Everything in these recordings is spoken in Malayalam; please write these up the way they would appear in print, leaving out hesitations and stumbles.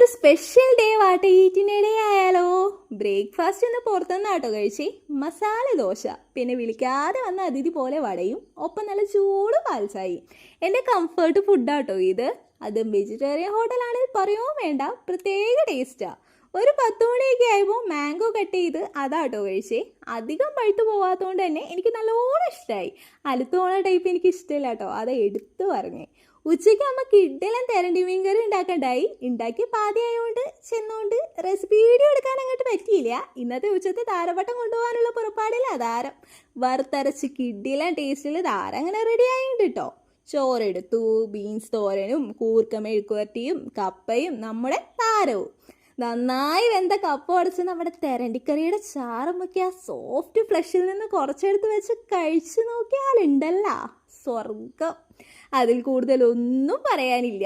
ഇന്നൊരു സ്പെഷ്യൽ ഡേ വാട്ട ഈറ്റിൻ്റെ ഡേ ആയാലോ. ബ്രേക്ക്ഫാസ്റ്റ് ഒന്ന് പുറത്തുനിന്നാട്ടോ കഴിച്ച്. മസാല ദോശ, പിന്നെ വിളിക്കാതെ വന്ന അതിഥി പോലെ വടയും, ഒപ്പം നല്ല ചൂട് പാൽച്ചായി. എൻ്റെ കംഫർട്ട് ഫുഡാട്ടോ ഇത്. അതും വെജിറ്റേറിയൻ ഹോട്ടലാണെങ്കിൽ പറയുമോ വേണ്ട, പ്രത്യേക ടേസ്റ്റാ. ഒരു 10 മണിയൊക്കെ ആയപ്പോൾ മാംഗോ കട്ട് ചെയ്ത് അതാട്ടോ കഴിച്ചേ. അധികം പഴുത്തു പോവാത്തതുകൊണ്ട് തന്നെ എനിക്ക് നല്ലോണം ഇഷ്ടമായി. അലുത്ത് പോണ ടൈപ്പ് എനിക്ക് ഇഷ്ടമില്ല കേട്ടോ, അത് എടുത്തു പറഞ്ഞേ. ഉച്ചയ്ക്ക് അമ്മ കിഡ്ഡലും തെരണ്ടി മീൻകറി ഉണ്ടാക്കണ്ടായി. ഉണ്ടാക്കി പാതിയായോണ്ട് ചെന്നുകൊണ്ട് റെസിപ്പി വീഡിയോ എടുക്കാൻ അങ്ങോട്ട് പറ്റിയില്ല. ഇന്നത്തെ ഉച്ചത്തെ താരപട്ടം കൊണ്ടുപോകാനുള്ള പുറപ്പാടില്ല താരം. വറുത്തരച്ച് കിഡ്ഡലും ടേസ്റ്റിൽ താരം അങ്ങനെ റെഡി ആയിട്ടുണ്ട് കേട്ടോ. ചോറെടുത്തു, ബീൻസ് തോരനും കൂർക്ക മെഴുക്കുവരട്ടിയും കപ്പയും നമ്മുടെ താരവും. നന്നായി വെന്ത കപ്പ ഉടച്ച് നമ്മുടെ തെരണ്ടിക്കറിയുടെ ചാറ് മുക്കി ആ സോഫ്റ്റ് ഫ്ലഷിൽ നിന്ന് കുറച്ചെടുത്ത് വെച്ച് കഴിച്ചു നോക്കിയാലുണ്ടല്ല സ്വർഗം. അതിൽ കൂടുതലൊന്നും പറയാനില്ല.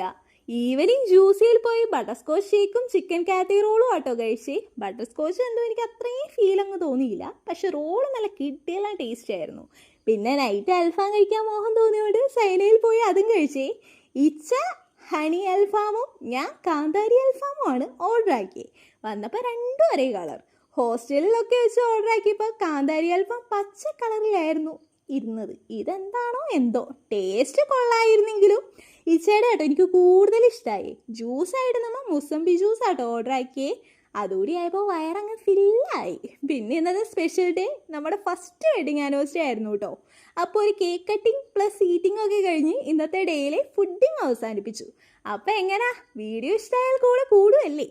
ഈവനിങ് ജ്യൂസിയിൽ പോയി ബട്ടർസ്കോച്ച് ഷേക്കും ചിക്കൻ കാത്തി റോളും ആട്ടോ കഴിച്ച്. ബട്ടർസ്കോച്ച് എന്തോ എനിക്ക് അത്രയും ഫീൽ അങ്ങ് തോന്നിയില്ല, പക്ഷെ റോള് നല്ല കിട്ടിയെല്ലാം ടേസ്റ്റ് ആയിരുന്നു. പിന്നെ നൈറ്റ് അൽഫാം കഴിക്കാൻ മോഹം തോന്നിയോണ്ട് സൈനയിൽ പോയി അതും കഴിച്ചേ. ഇച്ച ഹണി അൽഫാമും ഞാൻ കാന്താരി അൽഫാമും ആണ് ഓർഡർ ആക്കിയത്. വന്നപ്പോൾ രണ്ടും ഒരേ കളർ. ഹോസ്റ്റലിലൊക്കെ വെച്ച് ഓർഡർ ആക്കിയപ്പോൾ കാന്താരി അൽഫാം പച്ച കളറിലായിരുന്നു ഇരുന്നത്. ഇതെന്താണോ എന്തോ, ടേസ്റ്റ് കൊള്ളായിരുന്നെങ്കിലും ഇച്ചയുടെ കേട്ടോ എനിക്ക് കൂടുതൽ ഇഷ്ടമായി. ജ്യൂസായിട്ട് നമ്മൾ മുസംബി ജ്യൂസ് ആട്ടോ ഓർഡർ ആക്കിയേ. അതുകൂടി ആയപ്പോൾ വയറങ്ങ് ഫില്ലായി. പിന്നെ ഇന്നത്തെ സ്പെഷ്യൽ ഡേ നമ്മുടെ ഫസ്റ്റ് വെഡിങ് ആനിവേഴ്സറി ആയിരുന്നു കേട്ടോ. അപ്പോൾ ഒരു കേക്ക് കട്ടിങ് പ്ലസ് ഈറ്റിംഗ് ഒക്കെ കഴിഞ്ഞ് ഇന്നത്തെ ഡേയിലെ ഫുഡിങ് അവസാനിപ്പിച്ചു. അപ്പോൾ എങ്ങനാ, വീഡിയോ ഇഷ്ടമായാൽ കൂടെ കൂടുമല്ലേ.